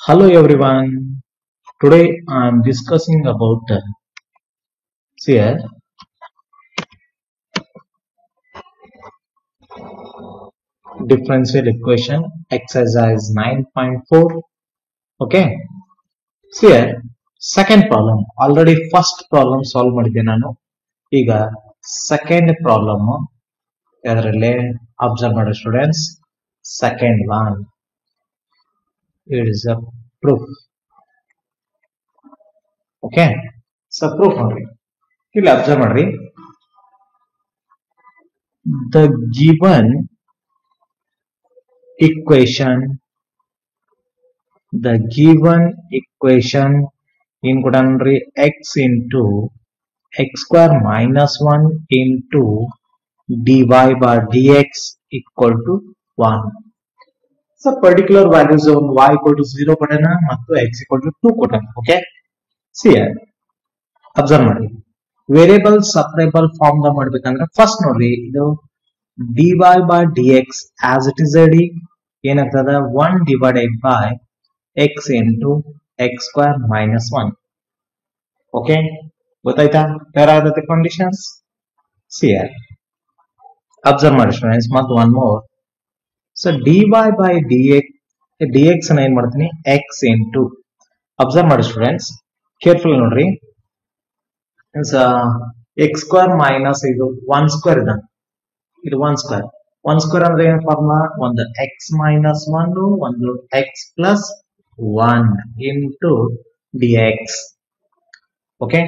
Hello everyone. Today I am discussing about here differential equation exercise 9.4. Okay. Here second problem. Already first problem solve ಮಾಡಿದ್ದೆ ನಾನು. ಈಗ second problem ಅದರಲ್ಲಿ observe ಮಾಡಿ students. Second one. It is a proof. Okay. So proof ಮಾಡ್ರಿ. ಇಲ್ಲಿ observe ಮಾಡ್ರಿ. The given equation in ಕೊಡನ್ರಿ x into x square minus 1 into dy by dx equal to 1. So particular values on y equal to 0 ಕೊಡನ ಮತ್ತು x equal to 2 ಕೊಡನ. Okay. See here. Observe ಮಾಡಿ. Variable ಸಪರೇಬಲ್ form the ಮಾಡಬೇಕಂದ್ರೆ first ನೋಡ್ರಿ ಇದು dy by dx as it is ready ಏನಾಗ್ತದ 1 divided by x into x square minus 1. Okay ಗೊತ್ತಾಯ್ತಾ clear ಆಗತ್ತೆ conditions see here observe ಮಾಡಿ students ಮತ್ತು one more so dy by dx ಅನ್ನ ಏನ್ ಮಾಡ್ತೀನಿ x into ಅಬ್ಸರ್ವ್ ಮಾಡಿ ಸ್ಟೂಡೆಂಟ್ಸ್ ಕೇರ್ಫುಲ್ ನೋಡ್ರಿ x square minus ಇದು 1 square ಇದೆ ಇದು 1 square 1 square ಅಂದ್ರೆ ಏನು ಫಾರ್ಮುಲಾ ಒಂದು x minus 1 ಒಂದು x plus 1 into dx. Okay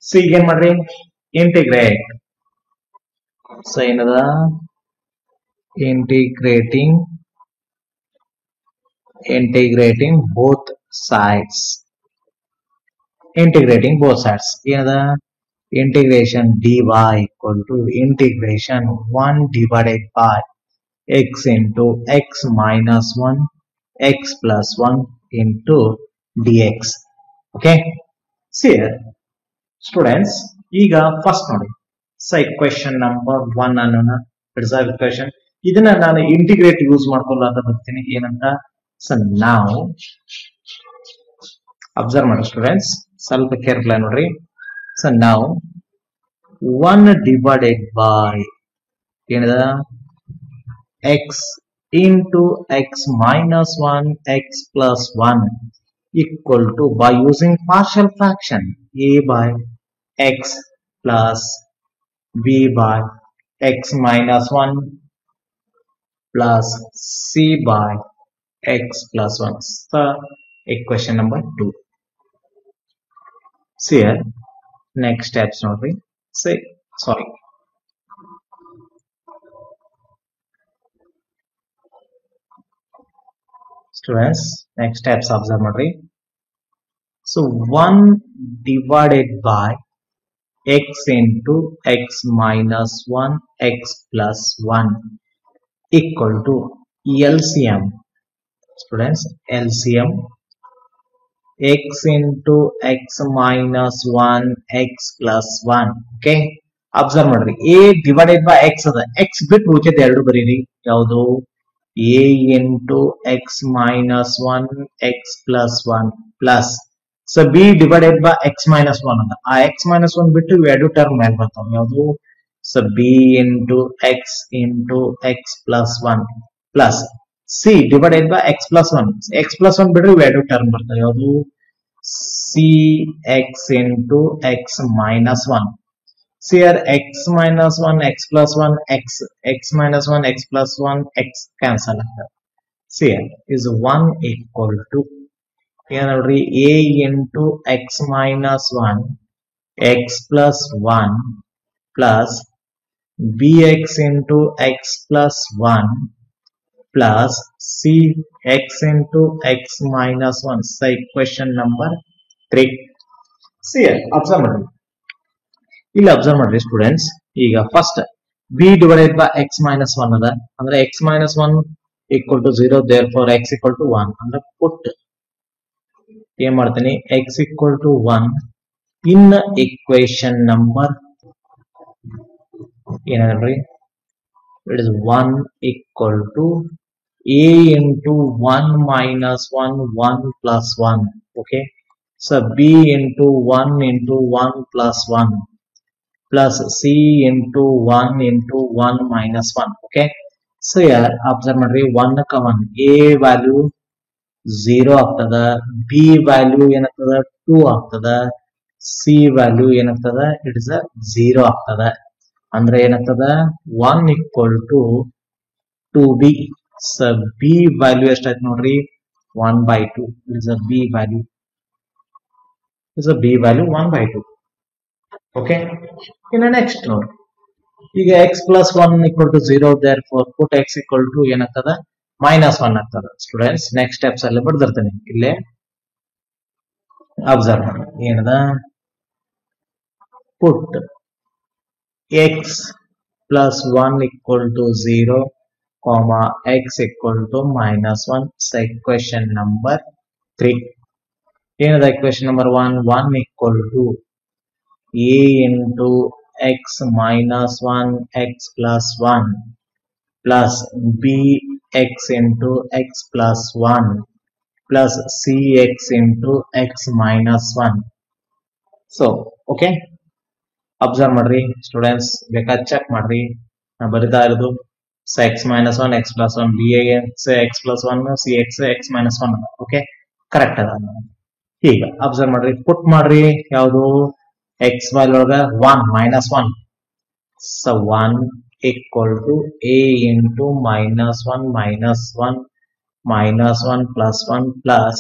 so ಈಗ ಏನ್ ಮಾಡ್ರಿ ಇಂಟಿಗ್ರೇಟ್ ಸೊ ಏನದ integrating both sides ಏನದ integration dy equal to integration 1 divided by x into x minus 1 x plus 1 into dx. Okay. See here, students, ಈಗ first ನೋಡಿ so equation number 1 ಅನ್ನೋಣ it's a equation ಇದನ್ನ ನಾನು integrate use ಮಾಡ್ಕೊಳ್ಳೋದ ಬರ್ತೀನಿ ಏನಂತ so ನಾವು observe ಮಾಡಿ ಸ್ಟೂಡೆಂಟ್ಸ್ ಸ್ವಲ್ಪ ಕೇರ್ಫುಲ್ ಆಗಿ ನೋಡ್ರಿ ಸೊ ನಾವು 1 divided by ಏನದ x into x minus 1 x plus 1 equal to by using partial fraction a by x plus b by x minus 1 plus c by x plus 1. So equation number 2. See here next steps ನೋಡ್ರಿ say sorry students next steps observe ಮಾಡ್ರಿ so 1 divided by x into x minus 1 x plus 1 equal to LCM. Students, LCM x into x minus 1 x plus 1. Okay. Observe ಮಾಡ್ರಿ a divided by x ಅದ x ಬಿಟ್ಟು ಉಳಿದ ಎರಡು ಬರೀರಿ ಯಾವುದು a into x minus 1 x plus 1 plus so b divided by x minus 1 ಅದ ಆ x minus 1 ಬಿಟ್ಟು ಎರಡು ಟರ್ಮ್ ಮೇಲೆ ಬರ್ತಾವ ಯಾವುದು so b into x plus 1 plus c divided by x plus 1 x plus 1 ಬಿಟ್ಟು ಎರಡು ಟರ್ಮ್ ಬರ್ತಾವ ಯಾವುದು c x into x minus 1. So here x minus 1 x plus 1 x minus 1 x plus 1 x cancel ಆಗ್ತದೆ. So here is 1 equal to ಏನಲ್ರಿ a into x minus 1 x plus 1 plus bx into x plus 1 plus c x into x minus 1. So equation number 3. See here observe ಮಾಡ್ರಿ ಇಲ್ಲಿ observe ಮಾಡ್ರಿ students ಈಗ first b divided by x minus 1 ಅದ ಅಂದ್ರೆ x minus 1 equal to 0 therefore x equal to 1 ಅಂದ್ರೆ put ಏನ್ ಮಾಡ್ತೀನಿ x equal to 1 in equation number ಏನಂದ್ರಿ it is 1 equal to a into 1 minus 1 1 plus 1. Okay, so b into 1 into 1 plus 1 plus c into 1 into 1 minus 1. Okay, so here observe ಮಾಡ್ರಿ 1 ಕ 1 a value 0 ಆಗ್ತದ, b value ಏನಾಗ್ತದ 2 ಆಗ್ತದ, c value ಏನಾಗ್ತದ it is 0 ಆಗ್ತದ. ಅಂದ್ರೆ ಏನಾಗ್ತದ 1 equal to 2b. So b value ಎಷ್ಟಾಯ್ತು ನೋಡ್ರಿ 1 by 2. It is a b value. It is a b value 1 by 2. Okay. In the next ನೋಡ್ ಈಗ x plus 1 equal to 0, therefore put x equal to ಏನಾಗ್ತದ minus 1 ಆಗ್ತದ. Students next steps ಅಲ್ಲಿ ಬರ್ದಿರ್ತೀನಿ, ಇಲ್ಲೇ observe ಮಾಡಿ ಏನದ put x plus 1 equal to 0 comma x equal to minus 1. So equation number 3 ಏನದ equation number 1 equal to a into x minus 1 x plus 1 plus b x into x plus 1 plus cx into x minus 1. So okay, observe ಮಾಡ್ರಿ students, ಬೇಕಾದ check ಮಾಡ್ರಿ. ನಾ ಬರಿತಾ ಇರೋದು x minus 1 x plus 1 bx x plus 1 cx x minus 1. Okay, correct ಅದ. ಈಗ observe ಮಾಡ್ರಿ, ಪುಟ್ ಮಾಡ್ರಿ ಯಾವುದು x ವ್ಯಾಲ್ಯೂ ಒಳಗ 1 minus 1. So 1 equal to a into minus 1 minus 1 minus 1 plus 1 plus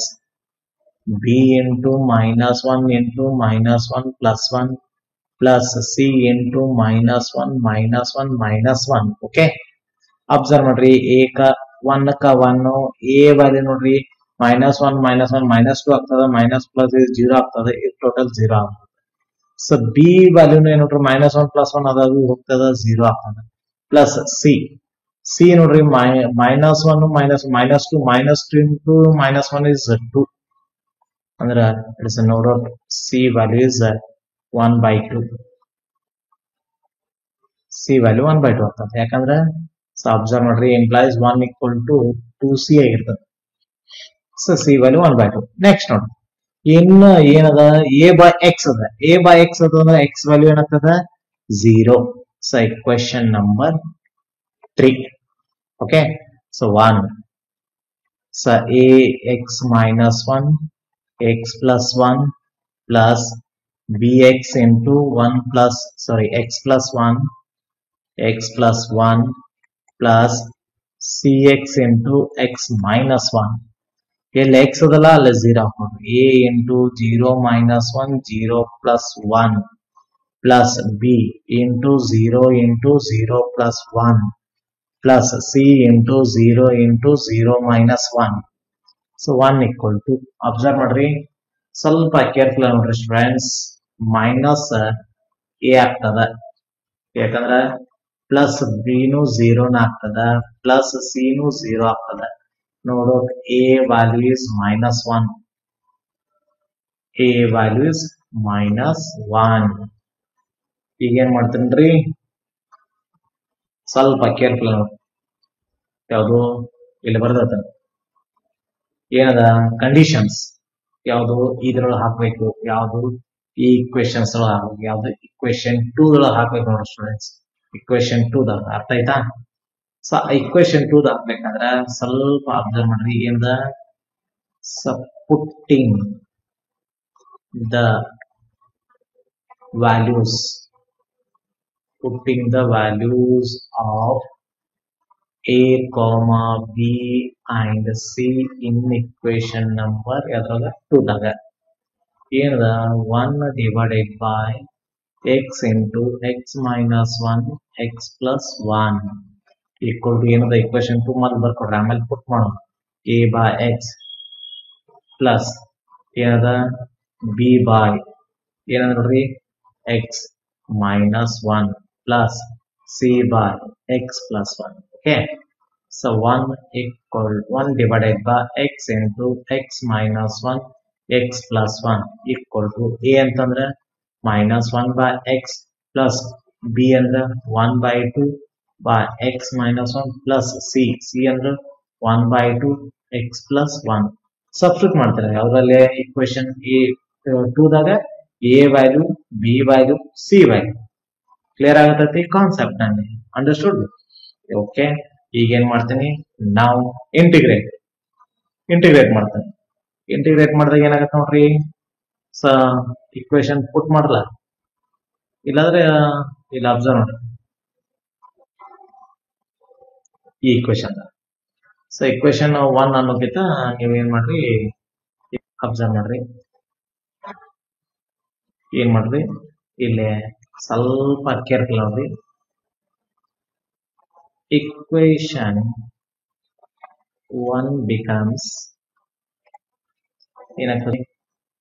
b into minus 1 into minus 1 plus 1 plus c into minus 1 minus 1 minus 1. Okay, observe ಮಾಡ್ರಿ a ಕ 1 ಕ 1 a value ನೋಡ್ರಿ minus 1 minus 1 minus 2 ಆಗ್ತದ, minus plus 0 ಆಗ್ತದ, ಇದು total 0 ಆಗ್ತದೆ. So b value ನೋಡ್ರಿ minus 1 plus 1 ಅದಾಗಿ ಹೋಗ್ತದ 0 ಆಗ್ತದ. ಪ್ಲಸ್ c ನೋಡ್ರಿ minus 1 minus 2 minus 2 into minus 1 is 2. ಅಂದ್ರೆ ಇಟ್ಸ್ ನೋಡೋ c value is 1 by 2. c value 1 by 2 ಆಗ್ತದೆ. ಯಾಕಂದ್ರೆ ಸೊ ಅಬ್ಸರ್ವ್ ಮಾಡ್ರಿ ಎಂಪ್ಲಾಯ್ಸ್ 1 equal to 2c ಆಗಿರ್ತದೆ. So c value 1 by 2. Next ನೋಡಿ ಇನ್ನು ಏನದ a by x ಅದ, a by x ಅದ ಅಂದ್ರೆ x ವ್ಯಾಲ್ಯೂ ಏನಾಗ್ತದ 0. So equation number 3. Okay, so 1. So a x minus 1 x plus 1 plus bx into 1 plus x plus 1 x plus 1 plus cx into x minus 1. ಇಲ್ಲಿ x ಅದಲ್ಲ ಅಲ್ಲಿ 0 ಹಾಕೋದು. a into 0 minus 1 0 plus 1 plus b into 0 into 0 plus 1 plus c into 0 minus 1. So 1 equal to, observe ಮಾಡ್ರಿ ಸ್ವಲ್ಪ careful ನೋಡ್ರಿ students, minus a ಆಗ್ತದ. ಯಾಕಂದ್ರ plus b ನು 0 ಆಗ್ತದ, ಪ್ಲಸ್ c ನು 0 ಆಗ್ತದ. ನೋಡು a value is minus 1. a value is minus 1. ಈಗ ಏನ್ ಮಾಡ್ತೀನ್ರಿ, ಸ್ವಲ್ಪ ಕೇರ್ಫುಲ್ ನೋಡಿ. ಯಾವುದು ಇಲ್ಲಿ ಬರ್ದತ ಏನದ ಕಂಡೀಷನ್ಸ್, ಯಾವುದು ಇದ್ರೊಳಗೆ ಹಾಕ್ಬೇಕು, ಯಾವುದು ಈ ಇಕ್ವೇಶನ್ಸ್ ಒಳಗೆ ಹಾಕ್ಬೇಕು, ಯಾವ್ದು ಇಕ್ವೇಶನ್ 2 ಒಳಗೆ ಹಾಕ್ಬೇಕು ನೋಡ್ರಿ ಸ್ಟೂಡೆಂಟ್ಸ್. ಇಕ್ವೇಶನ್ 2 ದಾಗ ಅರ್ಥ ಆಯ್ತಾ? ಸೊ ಇಕ್ವೇಶನ್ 2 ದಾಗ ಹಾಕ್ಬೇಕಾದ್ರೆ ಸ್ವಲ್ಪ ಅಬ್ಸರ್ವ್ ಮಾಡ್ರಿ ಏನದ putting the values of a comma b and c in equation number ಯಾವ್ದ್ರಾಗ 2 ದಾಗ ಏನದ 1 divided by x into x minus 1 x plus 1 equal to ಏನದ equation 2 ಮೊದಲು ಬರ್ಕೊಡ್ರಿ, ಆಮೇಲೆ ಪುಟ್ ಮಾಡೋಣ. a by x plus ಏನದ b by ಏನದ ನೋಡ್ರಿ x minus 1 plus c by x plus 1. Okay, so 1 divided by x into x minus 1 x plus 1 equal to a ಅಂತಂದ್ರೆ minus 1 by x plus b ಅಂದ್ರೆ 1 by 2 by x minus 1 plus c ಅಂದ್ರೆ 1 by 2 x plus 1 substitute ಮಾಡ್ತಾರೆ ಯಾವ್ದ್ರಲ್ಲಿ equation A 2 ದಾಗ a value b value c value clear ಆಗತೈತಿ concept ನಲ್ಲಿ understood okay ಈಗ ಏನ್ ಮಾಡ್ತೀನಿ ನಾವು ಇಂಟಿಗ್ರೇಟ್ ಮಾಡ್ತೇನೆ ಇಂಟಿಗ್ರೇಟ್ ಮಾಡಿದಾಗ ಏನಾಗತ್ತೆ ನೋಡ್ರಿ ಇಕ್ವೇಶನ್ ಪುಟ್ ಮಾಡಲ್ಲ ಇಲ್ಲಾಂದ್ರೆ ಇಲ್ಲಿ ಅಬ್ಸರ್ವ್ ಮಾಡ್ರಿ ಈ ಇಕ್ವೇಶನ್ ಸೊ ಇಕ್ವೇಶನ್ 1 ಅನ್ನೋದಕ್ಕಿಂತ ನೀವು ಏನ್ ಮಾಡ್ರಿ ಅಬ್ಸರ್ವ್ ಮಾಡ್ರಿ ಏನ್ ಮಾಡ್ರಿ ಇಲ್ಲಿ ಸ್ವಲ್ಪ ಕೇರ್ಫುಲ್ ನೋಡ್ರಿ equation 1 becomes ಏನಾಗ್ತದೆ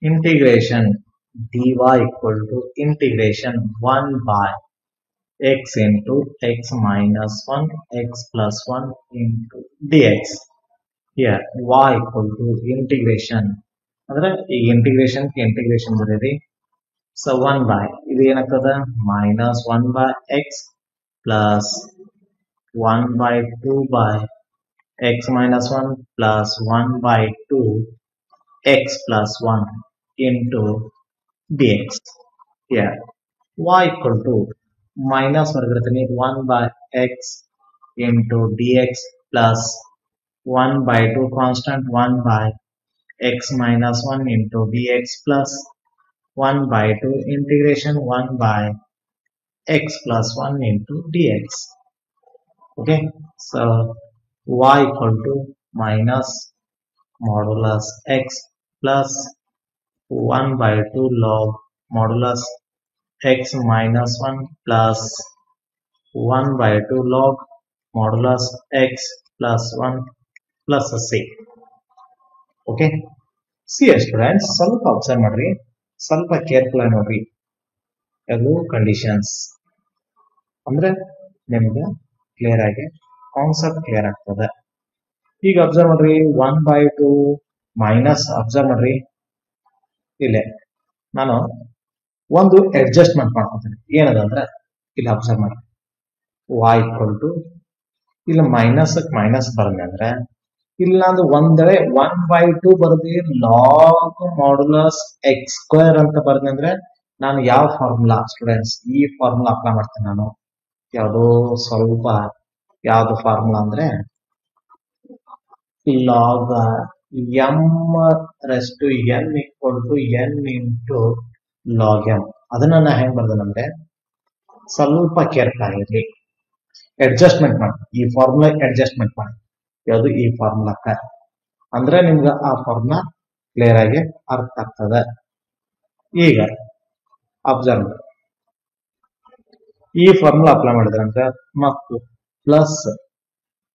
integration dy equal to integration 1 by x into x minus 1 x plus 1 into dx here y equal to integration ಅಂದ್ರೆ ಈ integration ಬರೀರಿ so 1 by ಇದು ಏನಾಗ್ತದೆ minus 1 by x plus 1 by 2 by x minus 1 plus 1 by 2 x plus 1 into dx here y equal to minus 1 by x into dx plus 1 by 2 constant 1 by x minus 1 into dx plus 1 by 2 integration 1 by x plus 1 into dx okay so y equal to minus modulus x plus 1 by 2 log modulus x minus 1 plus 1 by 2 log modulus x plus 1 plus c okay see students ಸ್ವಲ್ಪ observe ಮಾಡ್ರಿ ಸ್ವಲ್ಪ careful ಆಗಿ ನೋಡ್ರಿ ಅದು conditions ಅಂದ್ರೆ ನಿಮ್ಗೆ clear ಆಗಿ concept clear ಆಗ್ತದೆ ಈಗ ಅಬ್ಸರ್ವ್ ಮಾಡ್ರಿ 1 by 2 ಮೈನಸ್ ಅಬ್ಸರ್ವ್ ಮಾಡ್ರಿ ಇಲ್ಲೇ ನಾನು ಒಂದು ಅಡ್ಜಸ್ಟ್ಮೆಂಟ್ ಮಾಡ್ಕೊತೀನಿ ಏನದ ಅಂದ್ರೆ ಇಲ್ಲಿ ಅಬ್ಸರ್ವ್ ಮಾಡಿ y equal to ಇಲ್ಲಿ ಮೈನಸ್ ಬರಲಿ ಅಂದ್ರೆ ಇಲ್ಲ ಅಂದ್ರೆ ಒಂದಳೆ 1 by 2 ಬರದಿ ಲಾಗ್ ಮಾಡ್ಯುಲಸ್ ಎಕ್ಸ್ ಸ್ಕ್ವೇರ್ ಅಂತ ಬರ್ದೆ ಅಂದ್ರೆ ನಾನು ಯಾವ ಫಾರ್ಮುಲಾ ಸ್ಟೂಡೆಂಟ್ಸ್ ಈ ಫಾರ್ಮುಲಾ ಅಪ್ಲೈ ಮಾಡ್ತೀನಿ ನಾನು ಯಾವುದೋ ಸ್ವಲ್ಪ ಯಾವ್ದು ಫಾರ್ಮುಲಾ ಅಂದ್ರೆ log m raise to n equal to n into log m ಅದನ್ನ ನಾ ಹೆಂಗ್ ಬರ್ದೇನಂದ್ರೆ ಸ್ವಲ್ಪ ಕೇರ್ಫುಲ್ ಆಗಿರ್ಲಿ ಅಡ್ಜಸ್ಟ್ಮೆಂಟ್ ಮಾಡಿ ಈ ಫಾರ್ಮುಲಾ ಅಡ್ಜಸ್ಟ್ಮೆಂಟ್ ಮಾಡಿ ಯಾವುದು ಈ ಫಾರ್ಮುಲಾಕ್ಕ ಅಂದ್ರೆ ನಿಮ್ಗೆ ಆ ಫಾರ್ಮುಲಾ ಕ್ಲಿಯರ್ ಆಗಿ ಅರ್ಥ ಆಗ್ತದೆ ಈಗ ಅಬ್ಸರ್ವ್ ಮಾಡಿ ಈ ಫಾರ್ಮುಲಾ ಅಪ್ಲೈ ಮಾಡಿದ್ರೆ ಅಂದ್ರೆ ಮತ್ತು plus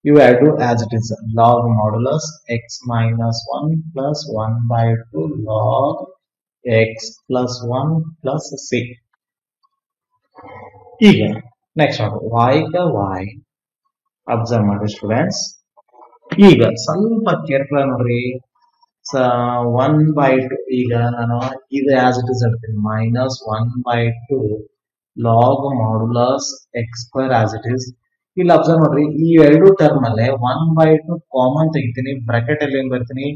you add to as it is log modulus x minus 1 plus 1 by 2 log x plus 1 plus c ಈಗ ನೆಕ್ಸ್ಟ್ y ಗ y ಅಬ್ಸರ್ವ್ ಮಾಡಿ ಸ್ಟೂಡೆಂಟ್ಸ್ ಈಗ ಸ್ವಲ್ಪ ಕೇರ್ಫುಲ್ ಆಗಿ ನೋಡ್ರಿ 1 by 2 ಈಗ ನಾನು ಇದು as it is ಹೇಳ್ತೀನಿ minus 1 by 2 log modulus x square as it is ಇಲ್ಲಿ ಅಬ್ಸರ್ವ್ ಮಾಡ್ರಿ ಈ ಎರಡು ಟರ್ಮ್ ಅಲ್ಲೇ 1 by 2 ಕಾಮನ್ ತೆಗಿತೀನಿ ಬ್ರಾಕೆಟ್ ಅಲ್ಲಿ ಏನ್ ಬರ್ತೀನಿ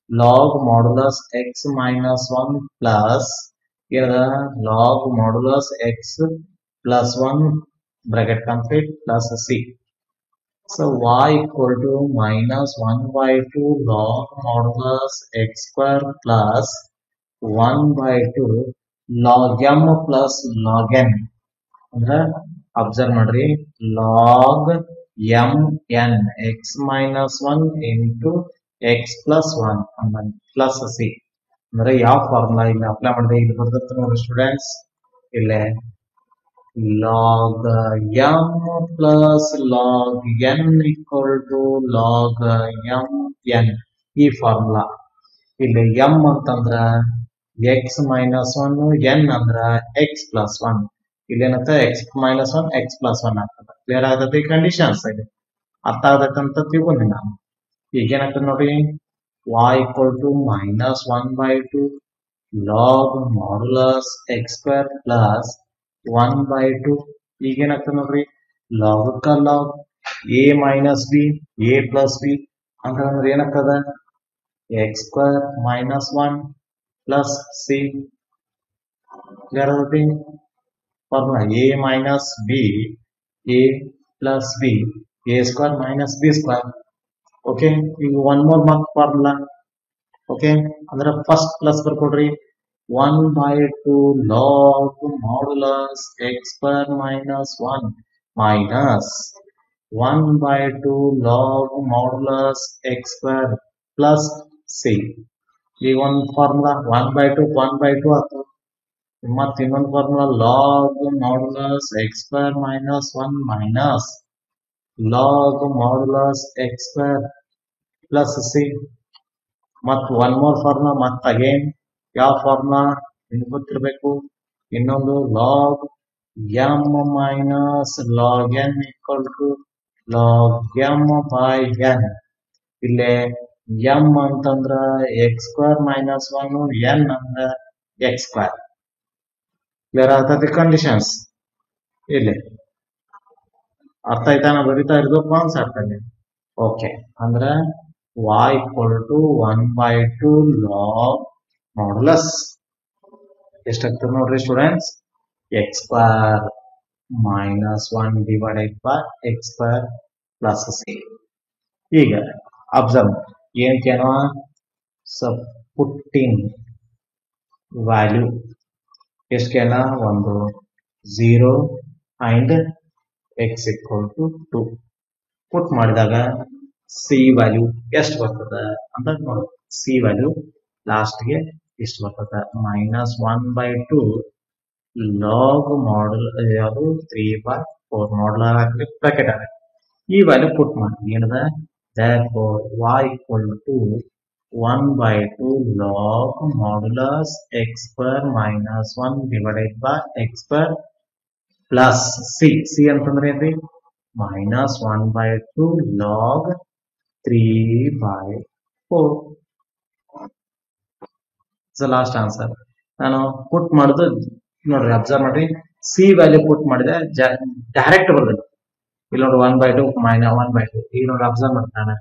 log modulus X minus 1 plus log modulus X plus 1 bracket complete plus C so y equal to minus 1 by 2 log modulus x square plus 1 by 2 log m plus log n ಅಂದ್ರೆ observe ಮಾಡ್ರಿ log m N X minus 1 into X plus 1 plus C ಅಂದ್ರೆ ಯಾವ formula ಇಲ್ಲಿ apply ಮಾಡಿದೆ ಇಲ್ಲಿ ಬರ್ತದೆ ನೋಡಿ students ಇಲ್ಲೇ log m plus log n equal to log m n ಈ ಫಾರ್ಮುಲಾ ಇಲ್ಲಿ ಎಂ ಅಂತಂದ್ರ ಎಕ್ಸ್ ಮೈನಸ್ 1 ಎನ್ ಅಂದ್ರ ಎಕ್ಸ್ ಪ್ಲಸ್ 1 ಇಲ್ಲೇನಂತ ಎಕ್ಸ್ ಮೈನಸ್ 1 ಎಕ್ಸ್ ಪ್ಲಸ್ 1 ಆಗ್ತದೆ ಕ್ಲಿಯರ್ ಆಗತೈತಿ ಕಂಡೀಷನ್ಸ್ ಇದೆ ಅರ್ಥ ಆಗತೈತಂತ ತಿಳ್ಕೊಂಡಿ ನಾನು ಈಗ ಏನಾಗ್ತದೆ ನೋಡಿ y equal to minus 1 by 2 log modulus x square plus 1 by 2 ಈಗ ಏನಾಗ್ತದೆ ನೋಡ್ರಿ log log a minus b a plus b ಅಂತಂದ್ರೆ ಏನಾಗ್ತದ x square minus 1 plus c clear ಆಗುತ್ತೆ formula a minus b a plus b a square minus b square okay ಈಗ one more mark formula okay ಅಂದ್ರೆ first plus ಬರ್ಕೊಡ್ರಿ 1 by 2 log modulus x square minus 1 minus 1 by 2 log modulus x square plus c ಈಗ ಒಂದು formula 1 by 2 1 by 2 ಆಗ್ತದೆ ಮತ್ತೆ ಇನ್ನೊಂದು formula log modulus x square minus 1 minus log modulus x square plus c ಮತ್ತು one more formula ಮತ್ತೆ again ಯಾವ formula ನಿಮ್ಗೆ ಗೊತ್ತಿರಬೇಕು ಇನ್ನೊಂದು log m minus log n equal to log m by n ಇಲ್ಲೇ ಎಂ ಅಂತಂದ್ರ ಎಕ್ಸ್ ಸ್ಕ್ವೇರ್ ಮೈನಸ್ 1 ಎನ್ ಅಂದ್ರ x square clear ಆಗ್ತದೆ ಕಂಡೀಷನ್ಸ್ ಇಲ್ಲಿ ಅರ್ಥ ಆಯ್ತಾ ನಾ ಬರೀತಾ ಇರೋದು ಕಾನ್ಸೆಪ್ಟ್ ಅಲ್ಲಿ ಓಕೆ ಅಂದ್ರೆ y equal to 1 by 2 log modulus ಎಷ್ಟಾಗ್ತದೆ ನೋಡ್ರಿ students x square minus 1 divided by x square plus c ಈಗ ಅಬ್ಸರ್ವ್ ಏನ್ ಕೇನೋ ಪುಟ್ಟಿಂಗ್ ವ್ಯಾಲ್ಯೂ ಎಷ್ಟು ಕೇನ ಒಂದು 0 ಅಂಡ್ x equal to 2 ಪುಟ್ ಮಾಡಿದಾಗ ಸಿ ವ್ಯಾಲ್ಯೂ ಎಷ್ಟು ಬರ್ತದ ಅಂತ ನೋಡಿ ಸಿ ವ್ಯಾಲ್ಯೂ ಲಾಸ್ಟ್ಗೆ ಎಷ್ಟು ಬರ್ತದ ಮೈನಸ್ 1 by 2 ಲಾಗ್ ಮಾಡಲ್ ಯಾವುದು 3 by 4 ಮಾಡಲ್ ಹಾಕಿ ಬ್ರಾಕೆಟ್ ಹಾಕಿ ಈ ವ್ಯಾಲ್ಯೂ ಪುಟ್ ಮಾಡಿ ಏನದ therefore y equal to 1 by 2 log modulus x square minus 1 divided by x square plus c ಅಂತಂದ್ರೆ ಏನ್ರಿ minus 1 by 2 log 3 by 4 the last answer ನಾನು ಪುಟ್ ಮಾಡೋದು ನೋಡ್ರಿ observe ಮಾಡ್ರಿ ಸಿ ವ್ಯಾಲ್ಯೂ ಪುಟ್ ಮಾಡಿದೆ ಡೈರೆಕ್ಟ್ ಬರ್ಬೇಕು ಇಲ್ಲಿ ನೋಡಿ 1 by 2 ಮೈನಸ್ 1 by 2 ಈಗ ನೋಡಿ ಅಬ್ಸರ್ವ್ ಮಾಡ್ತಾನೆ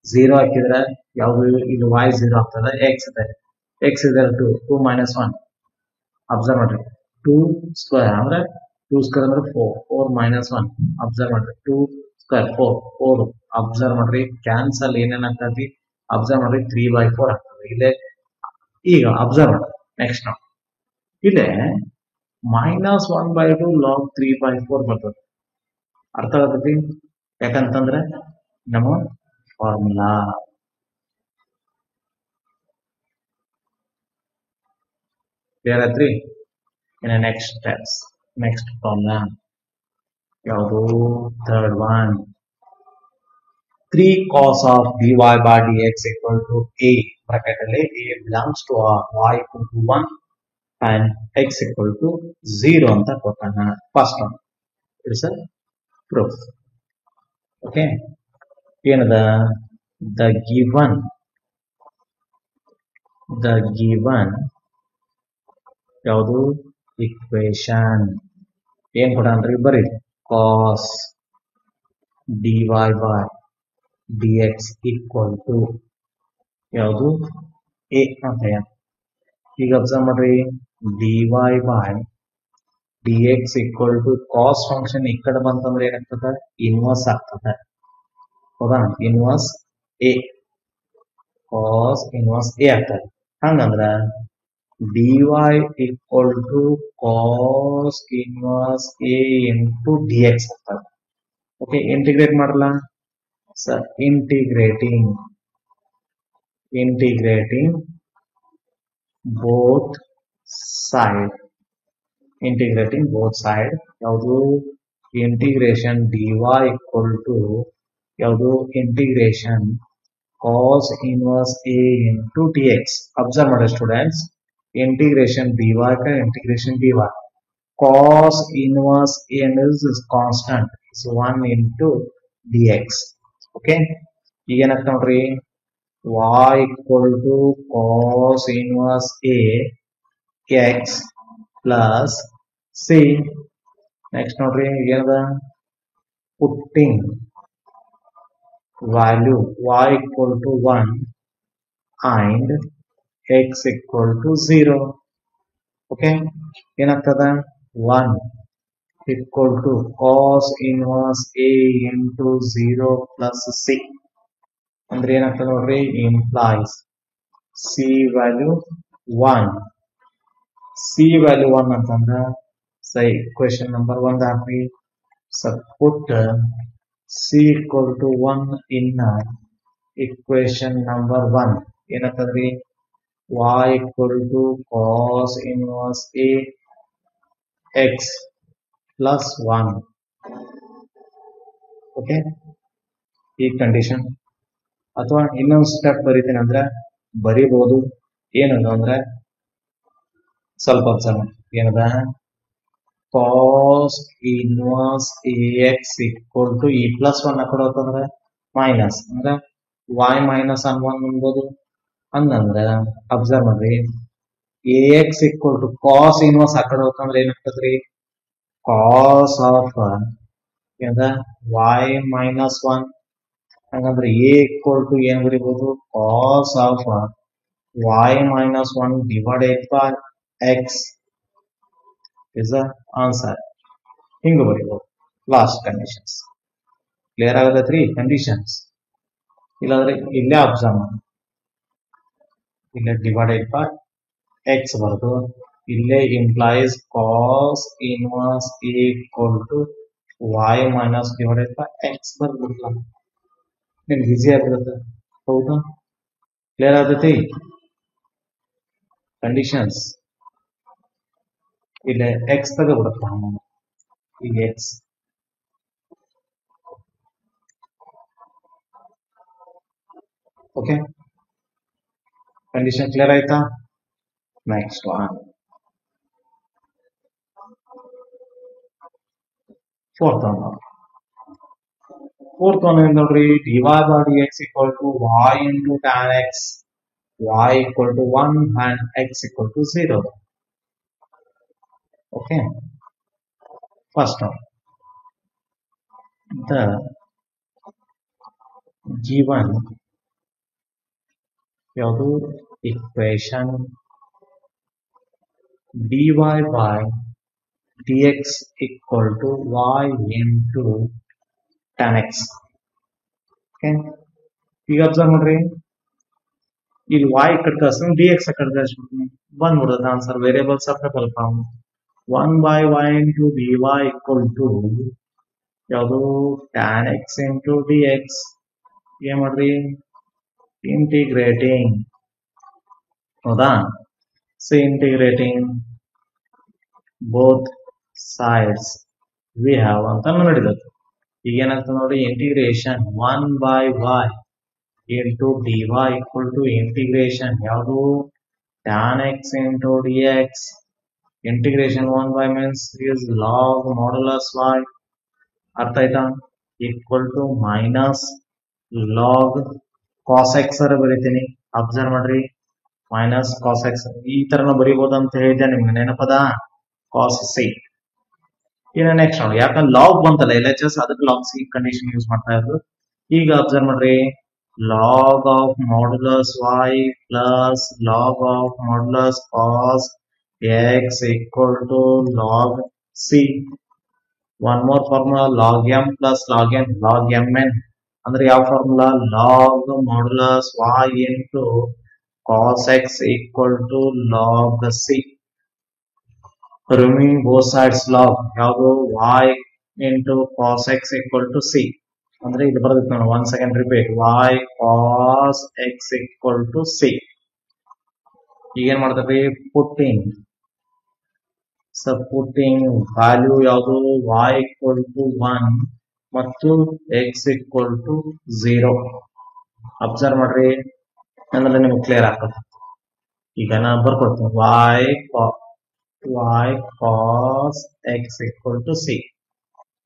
0 ಹಾಕಿದ್ರೆ ಯಾವುದು ಇಲ್ಲಿ y 0 ಆಗ್ತದೆ x ಇದೆ 2 minus 1 ಅಬ್ಸರ್ವ್ ಮಾಡ್ರಿ 2 ಸ್ಕ್ವೇರ್ ಅಂದ್ರೆ 2 ಸ್ಕ್ವೇರ್ ಅಂದ್ರೆ 4 minus 1 ಅಬ್ಸರ್ವ್ ಮಾಡ್ರಿ 2 ಸ್ಕ್ವೇರ್ 4 ಅಬ್ಸರ್ವ್ ಮಾಡ್ರಿ ಕ್ಯಾನ್ಸಲ್ ಏನೇನ್ ಆಗ್ತದೆ ಅಬ್ಸರ್ವ್ ಮಾಡ್ರಿ 3 by 4 ಆಗ್ತದೆ ಇಲ್ಲೇ ಈಗ ಅಬ್ಸರ್ವ್ ಮಾಡ್ರಿ ನೆಕ್ಸ್ಟ್ ನಾವು ಇಲ್ಲೇ ಮೈನಸ್ 1 by 2 ಲಾಗ್ 3 by 4 ಬರ್ತದೆ ಅರ್ಥ ಆಗತೈತಿ ಯಾಕಂತಂದ್ರೆ ನಮ್ಮ ಫಾರ್ಮುಲಾ ಕ್ಲಿಯರ್ ಆಯ್ತ್ರಿ ಇನ್ನು ನೆಕ್ಸ್ಟ್ ಸ್ಟೆಪ್ಸ್ ನೆಕ್ಸ್ಟ್ ಪ್ರಾಬ್ಲಮ್ ಯಾವುದು third one 3 cos of dy by dx equal to a bracket ಅಲ್ಲಿ a belongs to r y equal to 1 and x equal to 0 ಅಂತ ಕೊಟ್ಟಾನ first one it's a proof okay ಏನದ the given ಯಾವುದು equation ಏನ್ ಕೊಡಾನ್ರಿ ಬರೀ cos dy by dx equal to ಯಾವುದು a ಅಂತ ಈಗ ಅಬ್ಸರ್ವ್ ಮಾಡ್ರಿ dy by dx equal to cos function ಈ ಕಡೆ ಬಂತಂದ್ರೆ ಏನಾಗ್ತದೆ ಇನ್ವರ್ಸ್ ಆಗ್ತದೆ ಹೌದಾ inverse a cos inverse a ಆಗ್ತದೆ ಹಂಗಂದ್ರ dy equal to cos inverse a into dx ಆಗ್ತದೆ ಓಕೆ ಇಂಟಿಗ್ರೇಟ್ ಮಾಡಲ್ಲ ಸರ್ integrating both side ಯಾವುದು ಇಂಟಿಗ್ರೇಷನ್ dy equal to ಯಾವುದು integration cos inverse a into dx observe ಮಾಡಿ students integration dy integration dy cos inverse a is constant so 1 into dx okay ಈಗ ಏನಾಗ್ತದೆ ನೋಡ್ರಿ y equal to cos inverse a x plus c next ನೋಡ್ರಿ ಏನದ value y equal to 1 and x equal to 0. Okay, ಏನಾಗ್ತದ 1 equal to cos inverse a into 0 plus c ಅಂದ್ರೆ ಏನಾಗ್ತದೆ ನೋಡ್ರಿ implies c value 1 c value 1 ಅಂತಂದ್ರೆ say equation number 1 ಹಾಕ್ರಿ so put c equal to 1 in equation number 1 ಏನಾಗ್ತದ್ರಿ y equal to cos inverse a x plus 1 okay ಈ condition ಅಥವಾ ಇನ್ನೊಂದು step ಬರೀತೀನಿ ಅಂದ್ರೆ ಬರೀಬಹುದು ಏನದು ಅಂದ್ರೆ ಸ್ವಲ್ಪ ಅಬ್ಸರ್ವ್ ಏನದ cos inverse ax equal to e plus 1 ಕಡೆ ಹೋಗ್ತಂದ್ರೆ ಮೈನಸ್ ಅಂದ್ರೆ y ಮೈನಸ್ ಅನ್ 1 ಅನ್ಬೋದು ಹಂಗಂದ್ರೆ ಅಬ್ಸರ್ವ್ ಮಾಡ್ರಿ ax equal to cos inverse ಆ ಕಡೆ ಹೋಗ್ತಂದ್ರೆ ಏನಾಗ್ತದ್ರಿ cos of ಏನದ y minus 1 ಹಾಗಂದ್ರೆ a equal to ಏನ್ ಬರೀಬಹುದು cos of y minus 1 divided by x is the answer. ಹಿಂಗ ಬರೀಬಹುದು ಲಾಸ್ಟ್ ಕಂಡೀಷನ್ಸ್ ಕ್ಲಿಯರ್ ಆಗದೈತ್ರಿ ಕಂಡೀಷನ್ಸ್ ಇಲ್ಲಾಂದ್ರೆ ಇಲ್ಲೇ ಅಬ್ಸರ್ವ್ ಮಾಡಿ ಇಲ್ಲೇ ಡಿವೈಡೆಡ್ ಬೈ ಎಕ್ಸ್ ಬರೋದು ಇಲ್ಲೇ implies cos inverse a equal to y minus divided by x ಬರ್ಬಿಡಲ್ಲ ನಿಮ್ಗೆ ಈಸಿ ಆಗಿರುತ್ತೆ ಹೌದಾ ಕ್ಲಿಯರ್ ಆಗತೈತಿ ಕಂಡೀಷನ್ಸ್ ಇಲ್ಲೇ ಎಕ್ಸ್ ತಗೋಬಿಡತ್ತ ಈಗ ಎಕ್ಸ್ ಓಕೆ ಕಂಡೀಷನ್ ಕ್ಲಿಯರ್ ಆಯ್ತಾ ನೆಕ್ಸ್ಟ್ ಒನ್ ಫೋರ್ತ್ ಒನ್ ಏನ್ ನೋಡ್ರಿ dy by dx equal to y into tan x y equal to 1 and x equal to 0. Okay, first one, the given ಯಾವುದು equation dy by dx equal to y into tan x. Okay, ಈಗ observe ಮಾಡ್ರಿ ಇಲ್ಲಿ y ಕಡೆ ಕಳ್ಸ್ತೀನಿ dx ಕಡೆ ಕಳ್ಸ್ಬಿಡ್ತೀನಿ ಬಂದ್ಬಿಡುತ್ತೆ answer variable separable form 1 by y into dy equal to ಯಾವುದು tan x into dx ಏನ್ ಮಾಡ್ರಿ ಇಂಟಿಗ್ರೇಟಿಂಗ್ ಹೌದಾ so integrating both sides we have ಅಂತ ನೋಡಿದತ್ತು ಈಗ ಏನಾಗ್ತದೆ ನೋಡಿ integration 1 by y into dy equal to integration ಯಾವುದು tan x into dx integration 1 by means is log modulus y ಅರ್ಥ ಆಯ್ತಾ equal to minus log cos x ಅರ ಬರೀತೀನಿ observe ಮಾಡ್ರಿ ಮೈನಸ್ cos x ಈ ತರನ ಬರೀಬಹುದು ಅಂತ ಹೇಳಿದ್ದೆ ನಿಮ್ಗೆ ನೆನಪದ cos c ಇನ್ನ ನೆಕ್ಸ್ಟ್ ನೋಡಿ ಯಾಕಂದ್ರೆ ಲಾಗ್ ಬಂತಲ್ಲ ಎಲ್ ಎಚ್ ಎಸ್ ಅದಕ್ಕೆ ಲಾಗ್ ಸಿ ಕಂಡೀಷನ್ ಯೂಸ್ ಮಾಡ್ತಾ ಇರೋದು ಈಗ ಅಬ್ಸರ್ವ್ ಮಾಡ್ರಿ log of modulus y plus log of modulus cos x equal to log c. One more formula log m plus log n log mn ಅಂದ್ರೆ ಯಾವ formula log modulus y into cos x equal to log c. Removing both sides log ಯಾವುದು y into cos x equal to c ಅಂದ್ರೆ ಇದು ಬರುತ್ತೆ ನೋಡಿ 1 second repeat y cos x equal to c ಈಗ ಏನ್ ಮಾಡ್ತೀವಿ ಪುಟ್ಟಿಂಗ್ ಪುಟ್ಟಿಂಗ್ ವ್ಯಾಲ್ಯೂ ಯಾವುದು y equal to 1 ಮತ್ತು x equal to 0 ಅಬ್ಸರ್ವ್ ಮಾಡ್ರಿ ಅಂದ್ರೆ ನಿಮ್ಗೆ ಕ್ಲಿಯರ್ ಆಗ್ತದೆ ಈಗ ನಾನು ಬರ್ಕೊಡ್ತೀನಿ y cos x equal to c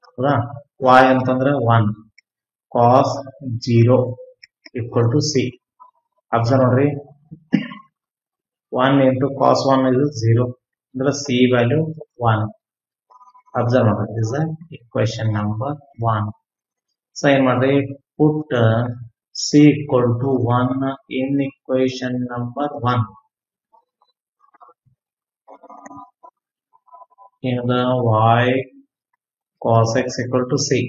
ಹೌದಾ y ಅಂತಂದ್ರೆ 1 cos 0 equal to c observe ಮಾಡ್ರಿ 1 into cos 1 is 0 ಅಂದ್ರೆ c value 1 ಅಬ್ಸರ್ವ್ ಮಾಡ್ರಿ is equation number 1 ಸೊ ಏನ್ ಮಾಡ್ರಿ ಪುಟ್ c equal to 1 in equation number 1 in the y cos x equal to c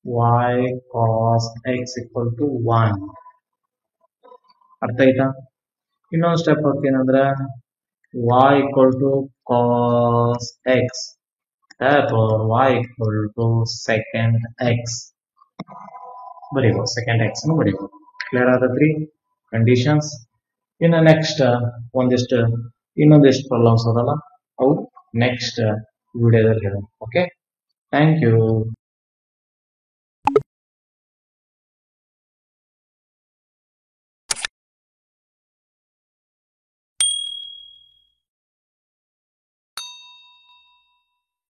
y cos x equal to 1 ಅರ್ಥ ಆಯ್ತಾ ಇನ್ನೊಂದು step ಏನಂದ್ರೆ y equal to cos x therefore y equal to secant x ಬರೀಬಹುದು secant x ನು ಬರೀಬಹುದು clear ಆದ 3 conditions ಇನ್ನು next ಇನ್ನೊಂದಿಷ್ಟು problems ಅದಲ್ಲ ಅವು ನೆಕ್ಸ್ಟ್ ವಿಡಿಯೋದಲ್ಲಿ ಹೇಳೋಣ ಓಕೆ ಥ್ಯಾಂಕ್ ಯು